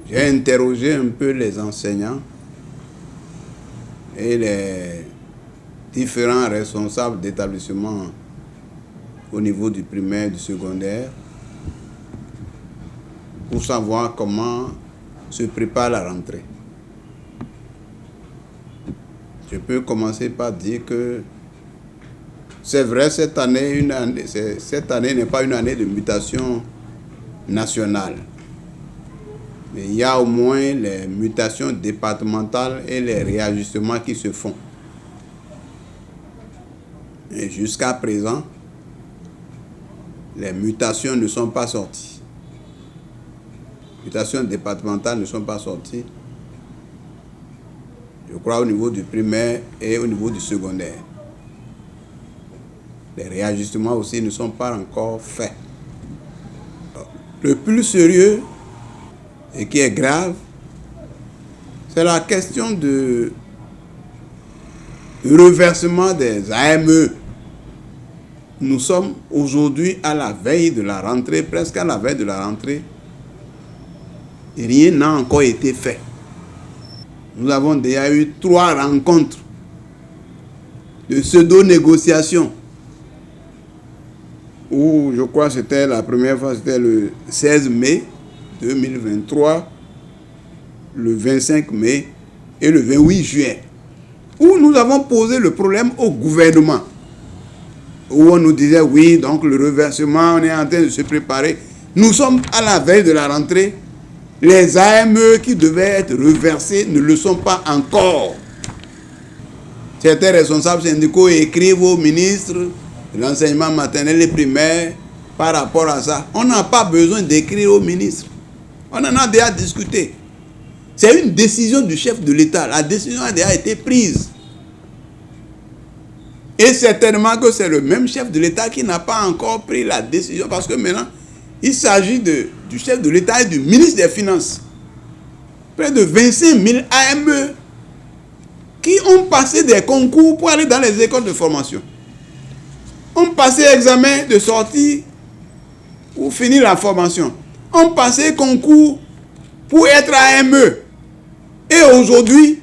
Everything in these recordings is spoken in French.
J'ai interrogé un peu les enseignants et les différents responsables d'établissements au niveau du primaire et du secondaire pour savoir comment se prépare la rentrée. Je peux commencer par dire que c'est vrai, cette année n'est pas une année de mutation nationale. Mais il y a au moins les mutations départementales et les réajustements qui se font. Et jusqu'à présent, les mutations ne sont pas sorties. Les mutations départementales ne sont pas sorties. Je crois au niveau du primaire et au niveau du secondaire. Les réajustements aussi ne sont pas encore faits. Le plus sérieux et qui est grave, c'est la question du reversement des AME. Nous sommes aujourd'hui à la veille de la rentrée, presque à la veille de la rentrée. Rien n'a encore été fait. Nous avons déjà eu 3 rencontres de pseudo-négociations où je crois que c'était la première fois, c'était le 16 mai 2023, le 25 mai et le 28 juin, où nous avons posé le problème au gouvernement, où on nous disait oui, donc le reversement, on est en train de se préparer. Nous sommes à la veille de la rentrée. Les AME qui devaient être reversés ne le sont pas encore. Certains responsables syndicaux écrivent au ministre de l'enseignement maternel et primaire par rapport à ça. On n'a pas besoin d'écrire au ministre. On en a déjà discuté. C'est une décision du chef de l'État. La décision a déjà été prise. Et certainement que c'est le même chef de l'État qui n'a pas encore pris la décision, parce que maintenant, il s'agit du chef de l'État et du ministre des Finances. Près de 25 000 AME qui ont passé des concours pour aller dans les écoles de formation. Ont passé examen de sortie pour finir la formation. Ont passé concours pour être AME. Et aujourd'hui,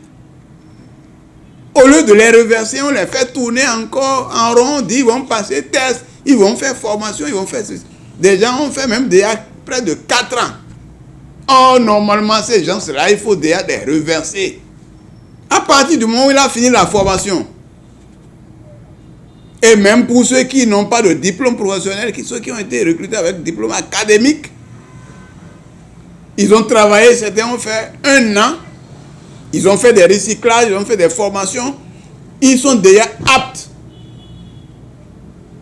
au lieu de les reverser, on les fait tourner encore en rond, ils vont passer test, ils vont faire formation, ils vont faire ceci. Des gens ont fait même déjà près de 4 ans. Or, normalement, ces gens-là, il faut déjà les reverser. À partir du moment où il a fini la formation, et même pour ceux qui n'ont pas de diplôme professionnel, ceux qui ont été recrutés avec diplôme académique, ils ont travaillé, certains ont fait 1 an, ils ont fait des recyclages, ils ont fait des formations, ils sont déjà aptes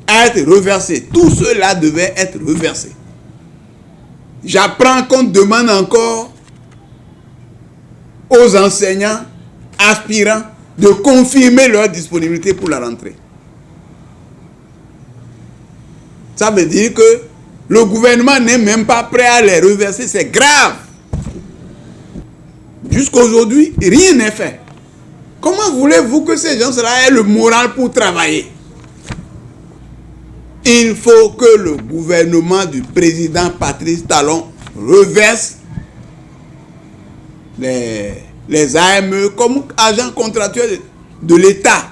à être reversés. Tout cela devait être reversé. J'apprends qu'on demande encore aux enseignants aspirants de confirmer leur disponibilité pour la rentrée. Ça veut dire que le gouvernement n'est même pas prêt à les reverser. C'est grave. Jusqu'à aujourd'hui, rien n'est fait. Comment voulez-vous que ces gens-là aient le moral pour travailler? Il faut que le gouvernement du président Patrice Talon reverse les AME comme agents contractuels de l'État.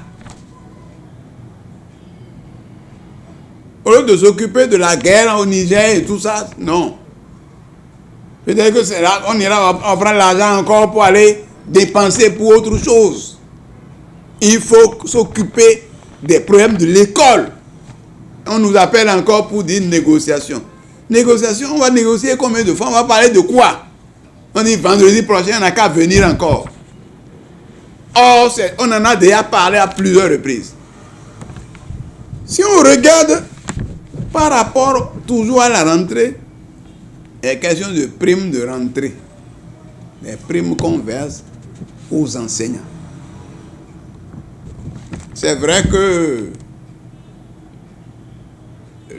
Au lieu de s'occuper de la guerre au Niger et tout ça, non. Peut-être que c'est là, on prend l'argent encore pour aller dépenser pour autre chose. Il faut s'occuper des problèmes de l'école. On nous appelle encore pour dire négociation. Négociation, on va négocier combien de fois? On va parler de quoi? On dit vendredi prochain, on n'a qu'à venir encore. Or, on en a déjà parlé à plusieurs reprises. Si on regarde par rapport toujours à la rentrée, il y a question de primes de rentrée. Les primes qu'on verse aux enseignants. C'est vrai que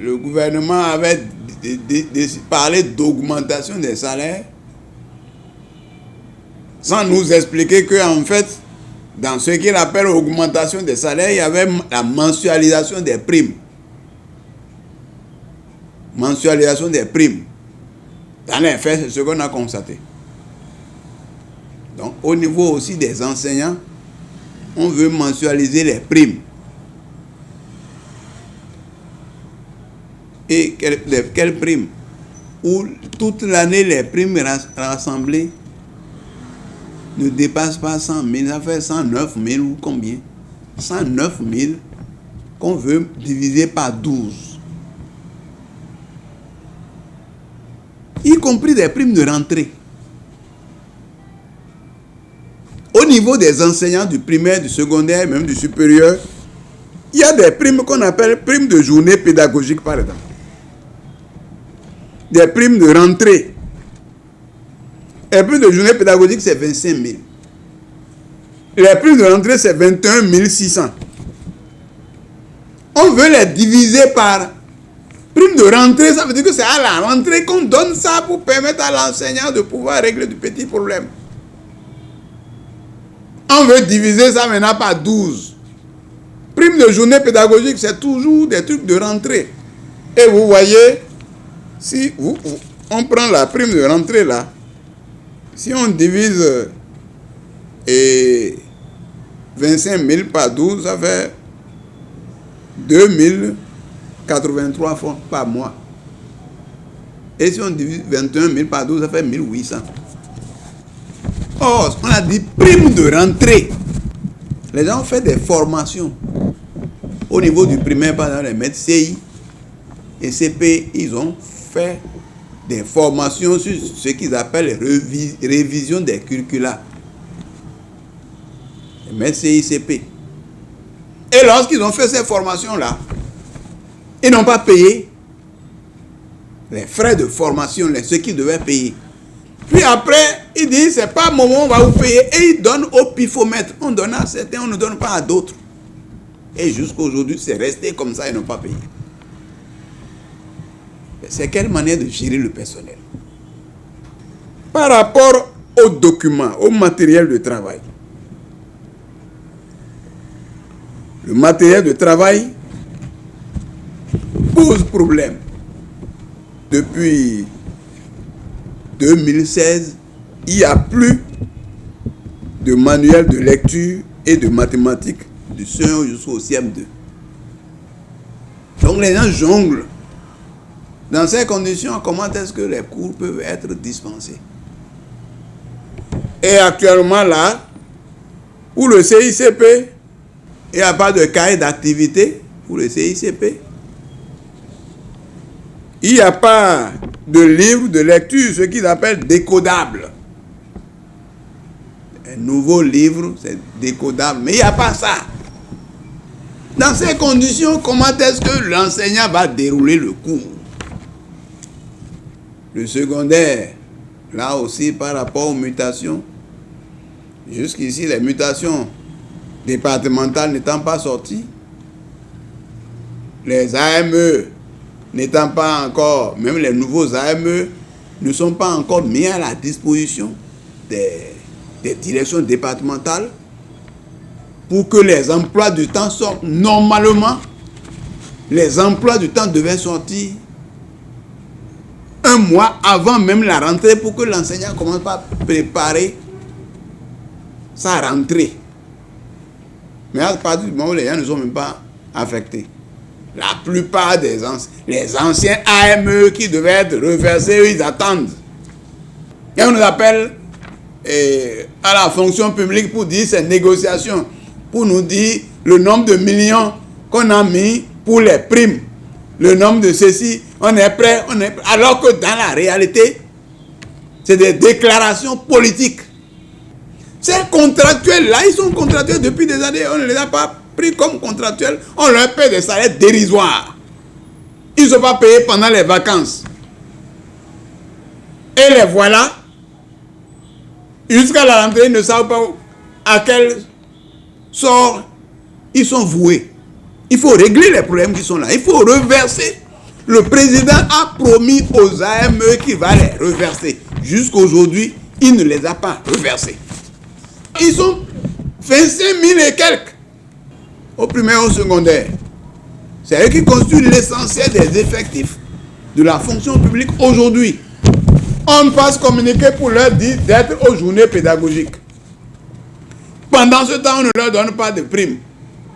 le gouvernement avait parlé d'augmentation des salaires sans nous expliquer qu'en fait, dans ce qu'il appelle augmentation des salaires, il y avait la mensualisation des primes. Mensualisation des primes. Dans les faits, c'est ce qu'on a constaté. Donc, au niveau aussi des enseignants, on veut mensualiser les primes. Et quelles primes? Où toute l'année, les primes rassemblées ne dépassent pas 100 000. Ça fait 109 000 ou combien? 109 000 qu'on veut diviser par 12. Y compris des primes de rentrée. Au niveau des enseignants du primaire, du secondaire, même du supérieur, il y a des primes qu'on appelle primes de journée pédagogique, par exemple. Des primes de rentrée. Les primes de journée pédagogique, c'est 25 000. Les primes de rentrée, c'est 21 600. On veut les diviser par prime de rentrée. Ça veut dire que c'est à la rentrée qu'on donne ça pour permettre à l'enseignant de pouvoir régler de petits problèmes. On veut diviser ça maintenant par 12. Prime de journée pédagogique, c'est toujours des trucs de rentrée. Et vous voyez, si on prend la prime de rentrée là, si on divise 25 000 par 12, ça fait 2083 francs par mois. Et si on divise 21 000 par 12, ça fait 1800. Or, on a dit prime de rentrée. Les gens ont fait des formations. Au niveau du primaire, par exemple, les maîtres CI et CP, ils ont fait des formations sur ce qu'ils appellent révision des curricula. Les maîtres CI, CP. Et lorsqu'ils ont fait ces formations-là, ils n'ont pas payé les frais de formation, ce qu'ils devaient payer. Puis après, ils disent, c'est pas le moment, on va vous payer. Et ils donnent au pifomètre. On donne à certains, on ne donne pas à d'autres. Et jusqu'à aujourd'hui, c'est resté comme ça, ils n'ont pas payé. C'est quelle manière de gérer le personnel? Par rapport aux documents, au matériel de travail. Le matériel de travail pose problème. Depuis 2016, il n'y a plus de manuel de lecture et de mathématiques du CE1 jusqu'au CM2. Donc les gens jonglent. Dans ces conditions, comment est-ce que les cours peuvent être dispensés? Et actuellement là, pour le CICP, il n'y a pas de cahier d'activité pour le CICP. Il n'y a pas de livre de lecture, ce qu'ils appellent décodable. Un nouveau livre, c'est décodable, mais il n'y a pas ça. Dans ces conditions, comment est-ce que l'enseignant va dérouler le cours? Le secondaire, là aussi par rapport aux mutations, jusqu'ici les mutations départementales n'étant pas sorties, les AME n'étant pas encore, même les nouveaux AME ne sont pas encore mis à la disposition des directions départementales pour que les emplois du temps sortent. Normalement, les emplois du temps devaient sortir un mois avant même la rentrée pour que l'enseignant commence par préparer sa rentrée. Mais à partir du moment où les gens ne sont même pas affectés, la plupart des les anciens AME qui devaient être reversés, ils attendent. Et on nous appelle à la fonction publique pour dire ces négociations, pour nous dire le nombre de millions qu'on a mis pour les primes, le nombre de ceci, on est prêt, alors que dans la réalité, c'est des déclarations politiques. Ces contractuels-là, ils sont contractuels depuis des années, on ne les a pas pris comme contractuels, on leur paie des salaires dérisoires. Ils ne sont pas payés pendant les vacances. Et les voilà, jusqu'à la rentrée, ils ne savent pas à quel sort ils sont voués. Il faut régler les problèmes qui sont là. Il faut reverser. Le président a promis aux AME qu'il va les reverser. Jusqu'à aujourd'hui, il ne les a pas reversés. Ils sont 25 000 et quelques au primaire et au secondaire. C'est eux qui constituent l'essentiel des effectifs de la fonction publique aujourd'hui. On passe communiquer pour leur dire d'être aux journées pédagogiques. Pendant ce temps, on ne leur donne pas de primes,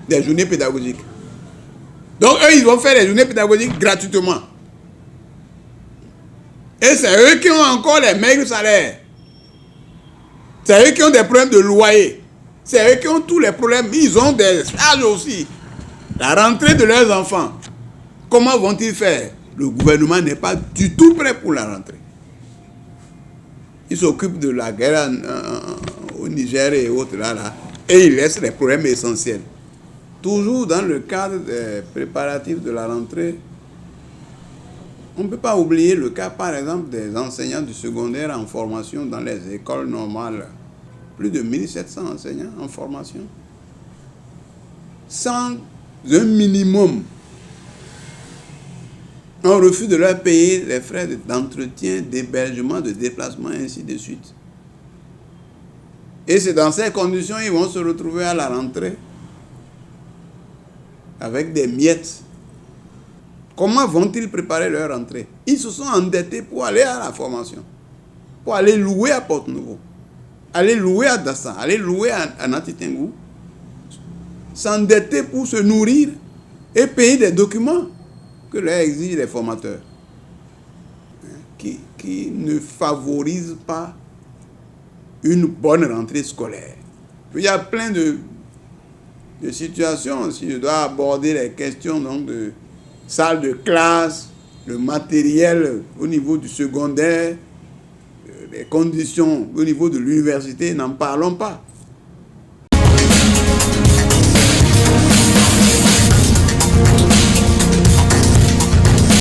des journées pédagogiques. Donc, eux, ils vont faire les journées pédagogiques gratuitement. Et c'est eux qui ont encore les maigres salaires. C'est eux qui ont des problèmes de loyer. C'est eux qui ont tous les problèmes. Ils ont des charges aussi. La rentrée de leurs enfants. Comment vont-ils faire? Le gouvernement n'est pas du tout prêt pour la rentrée. Ils s'occupent de la guerre au Niger et autres là, et ils laissent les problèmes essentiels. Toujours dans le cadre des préparatifs de la rentrée, on ne peut pas oublier le cas, par exemple, des enseignants du secondaire en formation dans les écoles normales. Plus de 1700 enseignants en formation. Sans un minimum, on refuse de leur payer les frais d'entretien, d'hébergement, de déplacement, et ainsi de suite. Et c'est dans ces conditions qu'ils vont se retrouver à la rentrée avec des miettes. Comment vont-ils préparer leur rentrée? Ils se sont endettés pour aller à la formation, pour aller louer à Porte-Nouveau, aller louer à Dassan, aller louer à Natitingou, s'endetter pour se nourrir et payer des documents que leur exigent les formateurs, qui ne favorisent pas une bonne rentrée scolaire. Il y a plein de situations. Si je dois aborder les questions donc, de salle de classe, le matériel au niveau du secondaire, les conditions au niveau de l'université, n'en parlons pas.